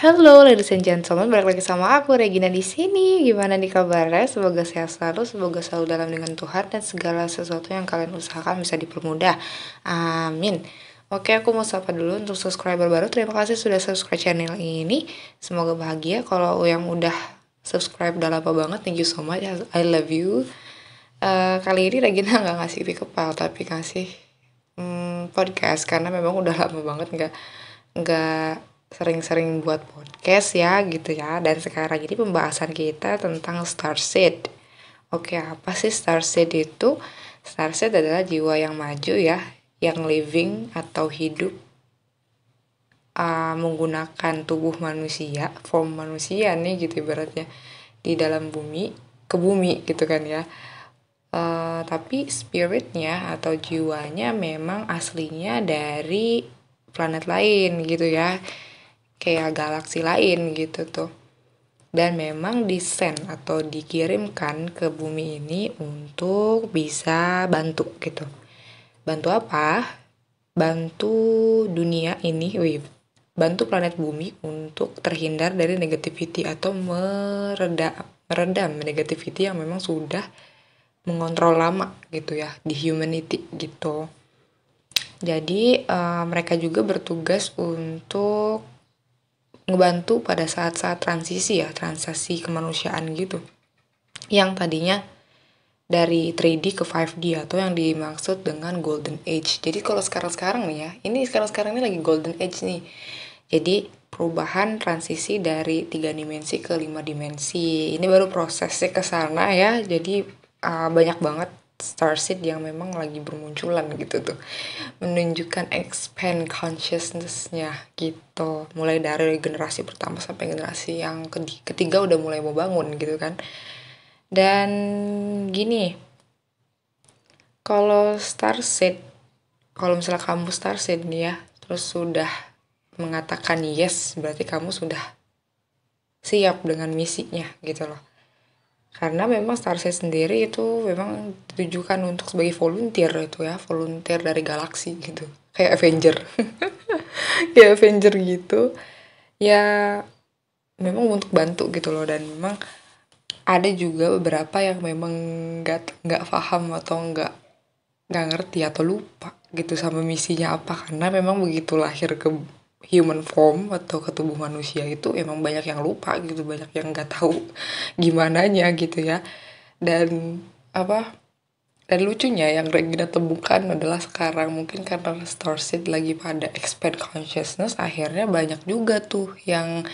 Halo ladies and gentlemen, balik lagi sama aku Regina di sini. Gimana nih kabarnya? Semoga sehat selalu, semoga selalu dalam dengan Tuhan dan segala sesuatu yang kalian usahakan bisa dipermudah. Amin. Oke, aku mau sapa dulu untuk subscriber baru. Terima kasih sudah subscribe channel ini. Semoga bahagia. Kalau yang udah subscribe udah lama banget, thank you so much. I love you. Kali ini Regina nggak ngasih pick up file, tapi ngasih podcast karena memang udah lama banget nggak sering-sering buat podcast ya gitu ya. Dan sekarang ini pembahasan kita tentang Starseed. Oke, apa sih Starseed itu? Starseed adalah jiwa yang maju ya, yang living atau hidup menggunakan tubuh manusia, form manusia nih gitu ibaratnya, di dalam bumi, ke bumi gitu kan ya. Tapi spiritnya atau jiwanya memang aslinya dari planet lain gitu ya, kayak galaksi lain gitu tuh. Dan memang disend atau dikirimkan ke bumi ini untuk bisa bantu gitu. Bantu apa? Bantu dunia ini, bantu planet bumi untuk terhindar dari negativity atau meredam negativity yang memang sudah mengontrol lama gitu ya di humanity gitu. Jadi mereka juga bertugas untuk ngebantu pada saat-saat transisi kemanusiaan gitu. Yang tadinya dari 3D ke 5D atau yang dimaksud dengan Golden Age. Jadi kalau sekarang-sekarang nih ya, ini sekarang-sekarang ini lagi Golden Age nih. Jadi perubahan transisi dari 3 dimensi ke 5 dimensi. Ini baru prosesnya ke sana ya. Jadi banyak banget starseed yang memang lagi bermunculan gitu tuh, menunjukkan expand consciousness-nya gitu, mulai dari generasi pertama sampai generasi yang ketiga udah mulai mau bangun gitu kan. Dan gini, kalau starseed, kalau misalnya kamu starseed nih ya, terus sudah mengatakan yes, berarti kamu sudah siap dengan misinya gitu loh. Karena memang Starseed sendiri itu memang ditujukan untuk sebagai volunteer itu ya, volunteer dari galaksi gitu, kayak Avenger. Kayak Avenger gitu ya, memang untuk bantu gitu loh. Dan memang ada juga beberapa yang memang nggak paham atau nggak ngerti atau lupa gitu sama misinya apa, karena memang begitu lahir ke human form atau ke tubuh manusia itu emang banyak yang lupa gitu, banyak yang nggak tahu gimana nya gitu ya. Dan apa, dan lucunya yang Regina temukan adalah sekarang mungkin karena Starseed lagi pada expand consciousness, akhirnya banyak juga tuh yang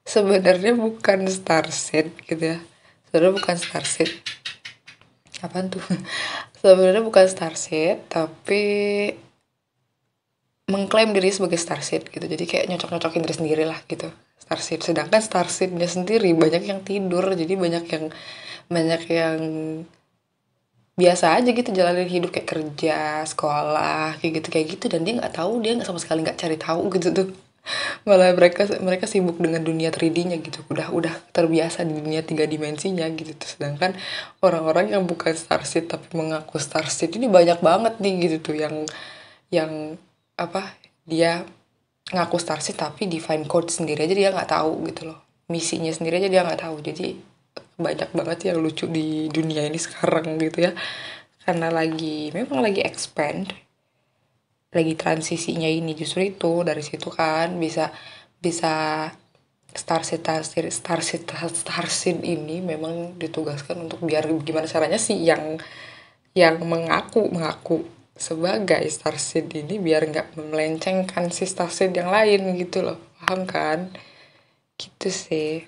sebenarnya bukan Starseed gitu ya. Sebenarnya bukan Starseed. Apaan tuh? Sebenarnya bukan Starseed tapi mengklaim diri sebagai Starseed gitu. Jadi kayak nyocok-nyocokin diri sendiri lah gitu. Starseed. Sedangkan Starseednya sendiri banyak yang tidur. Jadi banyak yang biasa aja gitu jalanin hidup, kayak kerja, sekolah, kayak gitu, dan dia nggak tahu, dia nggak sama sekali nggak cari tahu gitu tuh. Malah mereka mereka sibuk dengan dunia 3D-nya gitu, udah terbiasa di dunia 3 dimensinya gitu tuh. Sedangkan orang-orang yang bukan Starseed tapi mengaku Starseed ini banyak banget nih gitu tuh, yang apa, dia ngaku Starseed tapi define code sendiri aja dia nggak tahu gitu loh, misinya sendiri aja dia nggak tahu. Jadi banyak banget yang lucu di dunia ini sekarang gitu ya, karena memang lagi expand, lagi transisinya ini. Justru itu dari situ kan bisa bisa Starseed ini memang ditugaskan untuk biar gimana caranya sih yang mengaku sebagai Starseed ini biar nggak melencengkan si Starseed yang lain gitu loh, paham kan? Gitu sih.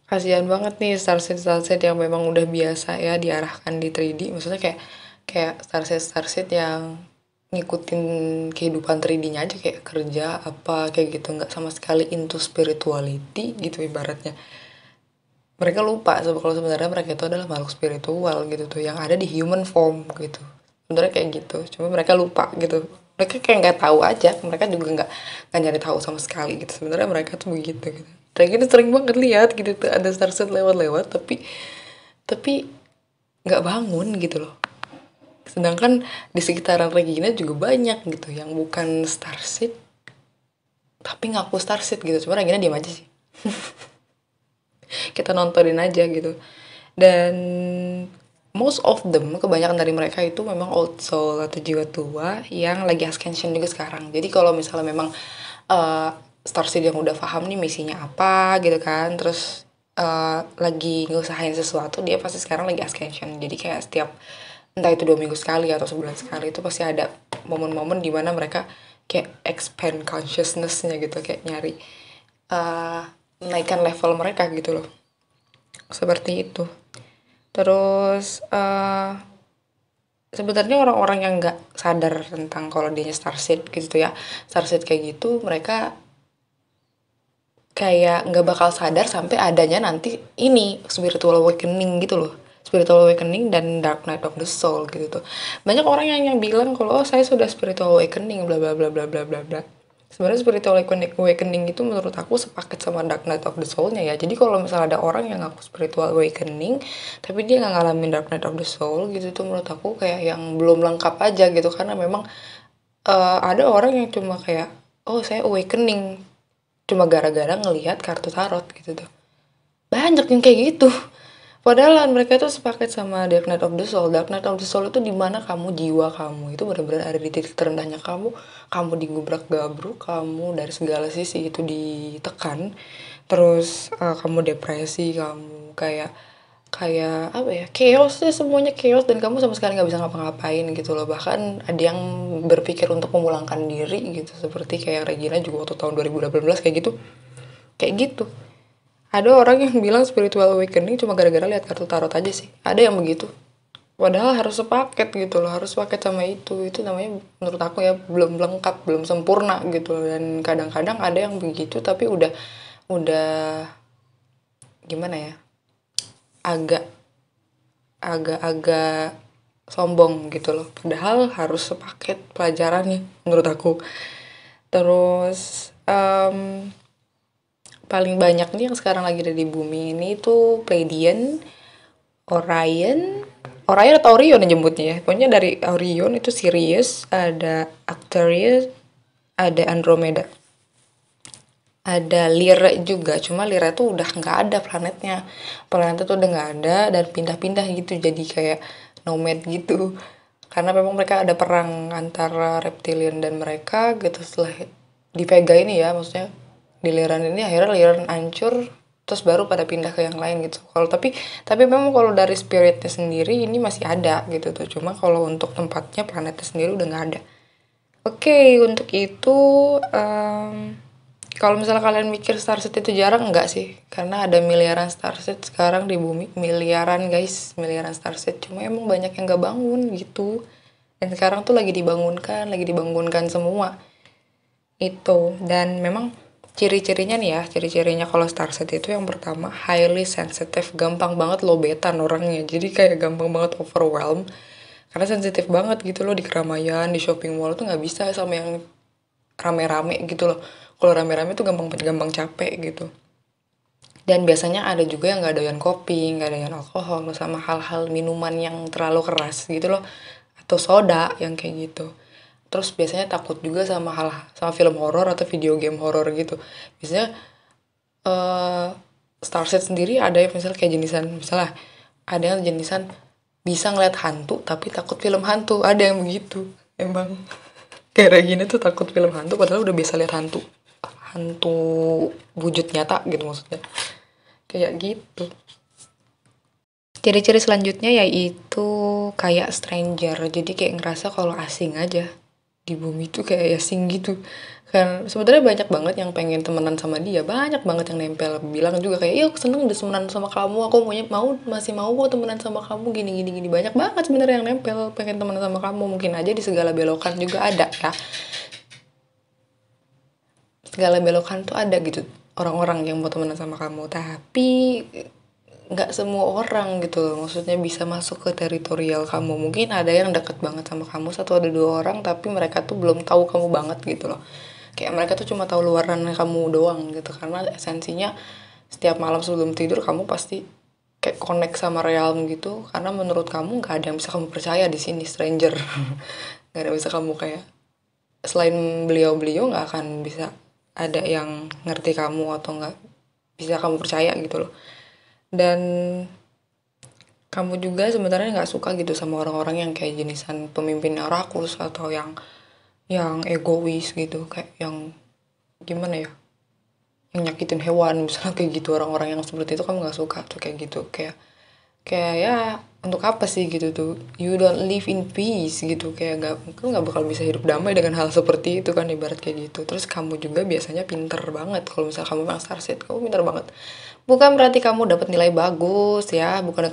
Kasihan banget nih Starseed yang memang udah biasa ya diarahkan di 3D. Maksudnya kayak Starseed yang ngikutin kehidupan 3D-nya aja, kayak kerja apa kayak gitu, nggak sama sekali into spirituality gitu ibaratnya. Mereka lupa kalau sebenarnya mereka itu adalah makhluk spiritual gitu tuh, yang ada di human form gitu. Sebenarnya kayak gitu, cuma mereka lupa gitu. Mereka kayak nggak tahu aja, mereka juga nggak nyari tahu sama sekali gitu. Sebenarnya mereka tuh begitu gitu. Kayak gitu sering banget lihat gitu tuh, ada starset lewat-lewat tapi nggak bangun gitu loh. Sedangkan di sekitaran Regina juga banyak gitu yang bukan starset tapi ngaku Starseed gitu. Cuma Regina diem aja sih. Kita nontonin aja gitu. Dan most of them, kebanyakan dari mereka itu memang old soul atau jiwa tua yang lagi ascension juga sekarang. Jadi kalau misalnya memang Starseed yang udah paham nih misinya apa gitu kan, terus lagi ngusahain sesuatu, dia pasti sekarang lagi ascension. Jadi kayak setiap, entah itu 2 minggu sekali atau sebulan sekali, itu pasti ada momen-momen dimana mereka kayak expand consciousness-nya gitu, kayak nyari menaikkan level mereka gitu loh, seperti itu. Terus sebenarnya orang-orang yang nggak sadar tentang kalau dia Starseed gitu ya, Starseed kayak gitu, mereka kayak nggak bakal sadar sampai adanya nanti ini spiritual awakening gitu loh, spiritual awakening dan dark night of the soul gitu tuh. Banyak orang yang bilang kalau oh saya sudah spiritual awakening bla bla bla bla bla bla bla. Sebenarnya spiritual awakening itu menurut aku sepaket sama dark night of the soul-nya ya. Jadi kalau misalnya ada orang yang ngaku spiritual awakening tapi dia nggak ngalamin dark night of the soul gitu tuh, menurut aku kayak yang belum lengkap aja gitu. Karena memang ada orang yang cuma kayak oh saya awakening cuma gara-gara ngelihat kartu tarot gitu tuh. Banyak yang kayak gitu. Padahal mereka tuh sepaket sama Dark Night of the Soul. Dark Night of the Soul itu dimana kamu, jiwa kamu itu benar-benar ada di titik terendahnya kamu digubrak-gabruk, kamu dari segala sisi itu ditekan, terus kamu depresi, kamu kayak kayak apa ya, chaos ya, semuanya chaos, dan kamu sama sekali nggak bisa ngapa-ngapain gitu loh. Bahkan ada yang berpikir untuk memulangkan diri gitu, seperti kayak Regina juga waktu tahun 2018 kayak gitu, kayak gitu. Ada orang yang bilang spiritual awakening cuma gara-gara lihat kartu tarot aja sih, ada yang begitu. Padahal harus sepaket gitu loh, harus paket sama itu namanya menurut aku ya belum lengkap, belum sempurna gitu loh. Dan kadang-kadang ada yang begitu tapi udah gimana ya, agak agak sombong gitu loh, padahal harus sepaket pelajarannya menurut aku. Terus paling banyak nih yang sekarang lagi ada di bumi ini tuh Pleiadian, Orion, Orion atau Orion yang jemputnya ya, pokoknya dari Orion itu Sirius, ada Arcturus, ada Andromeda, ada Lyra juga. Cuma Lyra tuh udah nggak ada planetnya tuh udah nggak ada dan pindah-pindah gitu, jadi kayak nomad gitu, karena memang mereka ada perang antara reptilian dan mereka gitu. Setelah di Vega ini ya, maksudnya di Lyran ini akhirnya Lyran hancur, terus baru pada pindah ke yang lain gitu. Kalau tapi memang kalau dari spiritnya sendiri ini masih ada gitu tuh, cuma kalau untuk tempatnya planetnya sendiri udah nggak ada. Oke, untuk itu kalau misalnya kalian mikir Starseed itu jarang, enggak sih, karena ada miliaran Starseed sekarang di bumi, miliaran guys, miliaran Starseed. Cuma emang banyak yang gak bangun gitu, dan sekarang tuh lagi dibangunkan semua itu. Dan memang ciri-cirinya nih ya, ciri-cirinya kalau Starseed itu yang pertama highly sensitive, gampang banget lobetan orangnya, jadi kayak gampang banget overwhelm karena sensitif banget gitu loh. Di keramaian, di shopping mall tuh nggak bisa sama yang rame-rame gitu loh. Kalau rame-rame tuh gampang gampang capek gitu. Dan biasanya ada juga yang nggak doyan kopi, nggak doyan alkohol, sama hal-hal minuman yang terlalu keras gitu loh, atau soda yang kayak gitu. Terus biasanya takut juga sama film horor atau video game horor gitu. Biasanya Starset sendiri ada yang misalnya kayak jenisan, misalnya ada yang jenisan bisa ngeliat hantu tapi takut film hantu, ada yang begitu emang. Kayak gini tuh takut film hantu padahal udah biasa lihat hantu, hantu wujud nyata gitu maksudnya, kayak gitu. Ciri-ciri selanjutnya yaitu kayak stranger, jadi kayak ngerasa kalau asing aja di bumi tuh, kayak asing gitu. Kan sebenarnya banyak banget yang pengen temenan sama dia, banyak banget yang nempel, bilang juga kayak iya aku seneng udah temenan sama kamu, aku masih mau kok temenan sama kamu, gini gini gini. Banyak banget sebenarnya yang nempel pengen temenan sama kamu, mungkin aja di segala belokan juga ada ya, segala belokan tuh ada gitu orang-orang yang mau temenan sama kamu. Tapi nggak semua orang gitu loh, maksudnya bisa masuk ke teritorial kamu. Mungkin ada yang deket banget sama kamu, satu ada dua orang, tapi mereka tuh belum tahu kamu banget gitu loh. Kayak mereka tuh cuma tahu luaran kamu doang gitu, karena esensinya setiap malam sebelum tidur kamu pasti kayak connect sama realm gitu, karena menurut kamu nggak ada yang bisa kamu percaya di sini, stranger. Nggak ada yang bisa kamu kayak, selain beliau-beliau nggak akan bisa ada yang ngerti kamu atau nggak bisa kamu percaya gitu loh. Dan kamu juga sebenarnya nggak suka gitu sama orang-orang yang kayak jenisan pemimpin yang rakus atau yang egois gitu, kayak yang gimana ya, yang nyakitin hewan misalnya kayak gitu. Orang-orang yang seperti itu kamu nggak suka tuh kayak gitu, kayak kayak ya untuk apa sih gitu tuh, you don't live in peace gitu, kayak nggak bakal bisa hidup damai dengan hal seperti itu kan, ibarat kayak gitu. Terus kamu juga biasanya pinter banget kalau misalnya kamu memang starseed, kamu pinter banget. Bukan berarti kamu dapat nilai bagus ya, bukan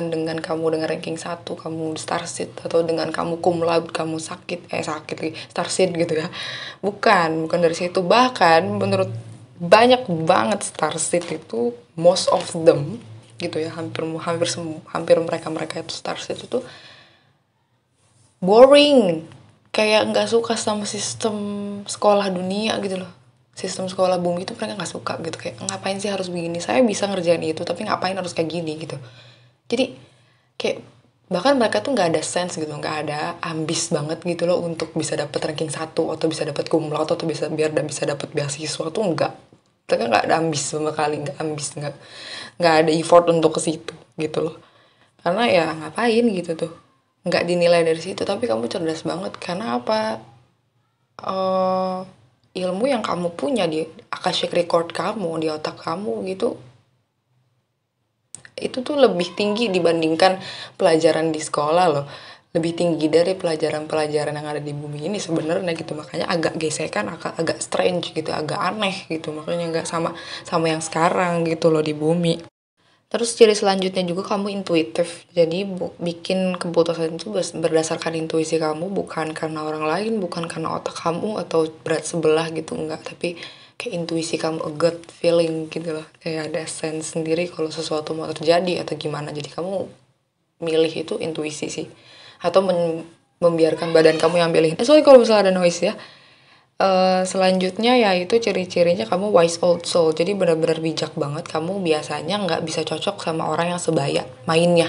dengan kamu dengan ranking 1 kamu starseed, atau dengan kamu cum laude kamu sakit lagi starseed gitu ya. Bukan dari situ. Bahkan menurut banyak banget starseed itu, most of them gitu ya, hampir mereka itu starseed itu boring, kayak nggak suka sama sistem sekolah dunia gitu loh. Sistem sekolah bumi itu mereka nggak suka gitu, kayak ngapain sih harus begini, saya bisa ngerjain itu tapi ngapain harus kayak gini gitu. Jadi kayak bahkan mereka tuh nggak ada sense gitu, nggak ada ambis banget gitu loh untuk bisa dapet ranking 1 atau bisa dapet cum laude atau bisa bisa dapet beasiswa tuh enggak. Mereka nggak ada ambis sama kali, nggak ada effort untuk ke situ gitu loh. Karena ya ngapain gitu tuh, nggak dinilai dari situ. Tapi kamu cerdas banget karena apa, eh ilmu yang kamu punya di Akashic Record kamu, di otak kamu gitu, itu tuh lebih tinggi dibandingkan pelajaran di sekolah loh. Lebih tinggi dari pelajaran-pelajaran yang ada di bumi ini sebenarnya gitu. Makanya agak gesekan, agak strange gitu, agak aneh gitu. Makanya nggak sama sama yang sekarang gitu loh di bumi. Terus ciri selanjutnya juga kamu intuitif. Jadi bikin keputusan itu berdasarkan intuisi kamu, bukan karena orang lain, bukan karena otak kamu atau berat sebelah gitu, enggak. Tapi kayak intuisi kamu, a gut feeling gitu loh. Kayak ada sense sendiri kalau sesuatu mau terjadi atau gimana. Jadi kamu milih itu intuisi sih. Atau membiarkan badan kamu yang pilih. Sorry kalau misalnya ada noise ya. Selanjutnya yaitu ciri-cirinya kamu wise old soul. Jadi benar-benar bijak banget. Kamu biasanya nggak bisa cocok sama orang yang sebaya mainnya.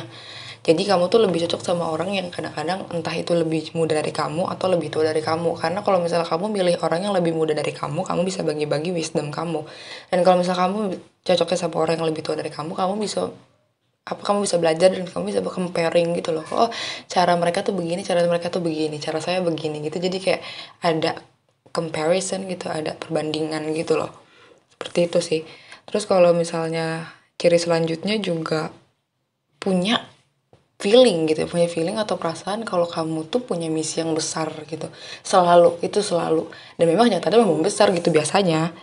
Jadi kamu tuh lebih cocok sama orang yang kadang-kadang entah itu lebih muda dari kamu atau lebih tua dari kamu. Karena kalau misalnya kamu milih orang yang lebih muda dari kamu bisa bagi-bagi wisdom kamu. Dan kalau misalnya kamu cocoknya sama orang yang lebih tua dari kamu bisa kamu bisa belajar dan kamu bisa comparing gitu loh. Oh, cara mereka tuh begini, cara mereka tuh begini, cara saya begini gitu. Jadi kayak ada comparison gitu, ada perbandingan gitu loh. Seperti itu sih. Terus kalau misalnya ciri selanjutnya juga punya feeling gitu, punya feeling atau perasaan kalau kamu tuh punya misi yang besar gitu. Selalu. Dan memang nyatanya memang besar gitu biasanya.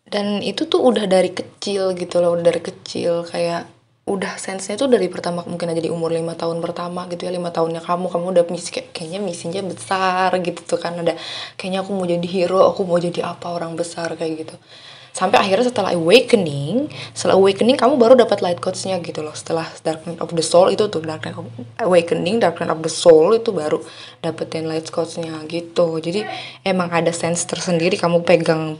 Dan itu tuh udah dari kecil gitu loh, udah dari kecil kayak udah sense-nya tuh dari pertama mungkin aja di umur 5 tahun pertama gitu ya, 5 tahunnya kamu udah misi kayaknya misinya besar gitu tuh kan, ada kayaknya aku mau jadi hero, aku mau jadi apa, orang besar kayak gitu. Sampai akhirnya setelah awakening kamu baru dapat light codes-nya gitu loh. Setelah Dark Night of the Soul itu tuh, Dark Night of the Soul itu baru dapetin light codes-nya gitu. Jadi emang ada sense tersendiri kamu pegang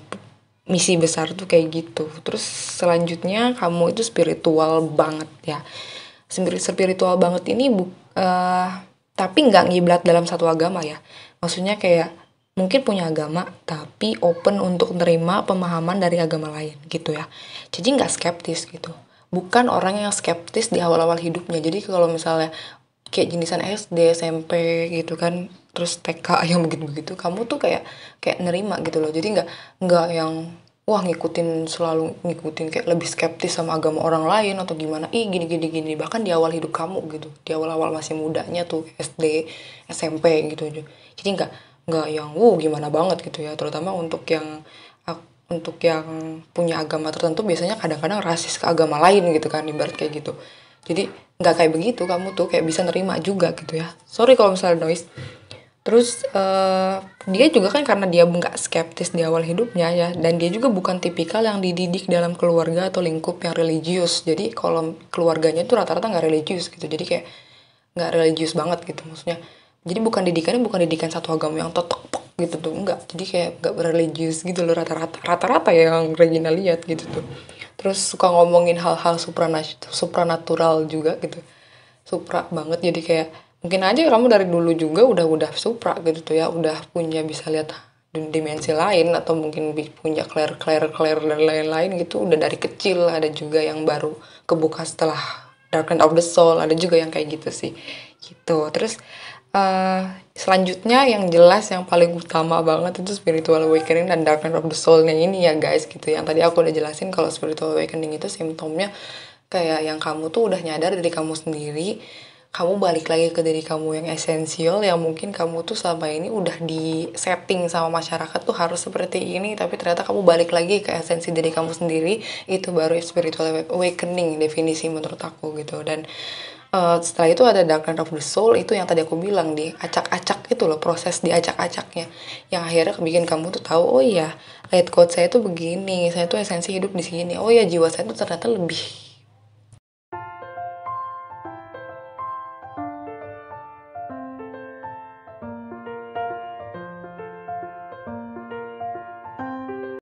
misi besar tuh kayak gitu. Terus selanjutnya kamu itu spiritual banget ya. Spiritual banget ini tapi nggak ngiblat dalam satu agama ya. Maksudnya kayak mungkin punya agama tapi open untuk nerima pemahaman dari agama lain gitu ya. Jadi nggak skeptis gitu. Bukan orang yang skeptis di awal-awal hidupnya. Jadi kalau misalnya kayak jenisan SD, SMP gitu kan, terus TK yang begitu-begitu, kamu tuh kayak nerima gitu loh. Jadi nggak yang wah selalu ngikutin, kayak lebih skeptis sama agama orang lain atau gimana, gini. Bahkan di awal hidup kamu gitu, di awal-awal masih mudanya tuh SD, SMP gitu aja. Jadi nggak yang gimana banget gitu ya. Terutama untuk yang punya agama tertentu biasanya kadang-kadang rasis ke agama lain gitu kan, ibarat kayak gitu. Jadi nggak kayak begitu, kamu tuh kayak bisa nerima juga gitu ya. Sorry kalau misalnya noise. Terus dia juga kan karena dia nggak skeptis di awal hidupnya ya, dan dia juga bukan tipikal yang dididik dalam keluarga atau lingkup yang religius. Jadi kalau keluarganya tuh rata-rata nggak religius gitu, jadi kayak nggak religius banget gitu maksudnya. Jadi bukan didikan satu agama yang totok gitu tuh, enggak. Jadi kayak nggak religius gitu loh, rata-rata ya yang Regina lihat gitu tuh. Terus suka ngomongin hal-hal supranatural juga gitu, supra banget. Jadi kayak mungkin aja kamu dari dulu juga udah supra gitu tuh ya, udah punya bisa lihat dimensi lain atau mungkin punya clair dan lain-lain gitu udah dari kecil. Ada juga yang baru kebuka setelah Dark Night of the Soul, ada juga yang kayak gitu sih gitu. Terus selanjutnya yang jelas yang paling utama banget itu spiritual awakening dan Dark Night of the Soul-nya ini ya guys gitu. Yang tadi aku udah jelasin kalau spiritual awakening itu simptomnya kayak yang kamu tuh udah nyadar dari kamu sendiri, kamu balik lagi ke diri kamu yang esensial, yang mungkin kamu tuh selama ini udah di setting sama masyarakat tuh harus seperti ini, tapi ternyata kamu balik lagi ke esensi diri kamu sendiri. Itu baru spiritual awakening definisi menurut aku gitu. Dan setelah itu ada Dark Night of the Soul, itu yang tadi aku bilang di acak-acak itu loh, proses di acak-acaknya yang akhirnya bikin kamu tuh tahu, oh iya light code saya tuh begini, saya tuh esensi hidup di sini, oh ya jiwa saya tuh ternyata lebih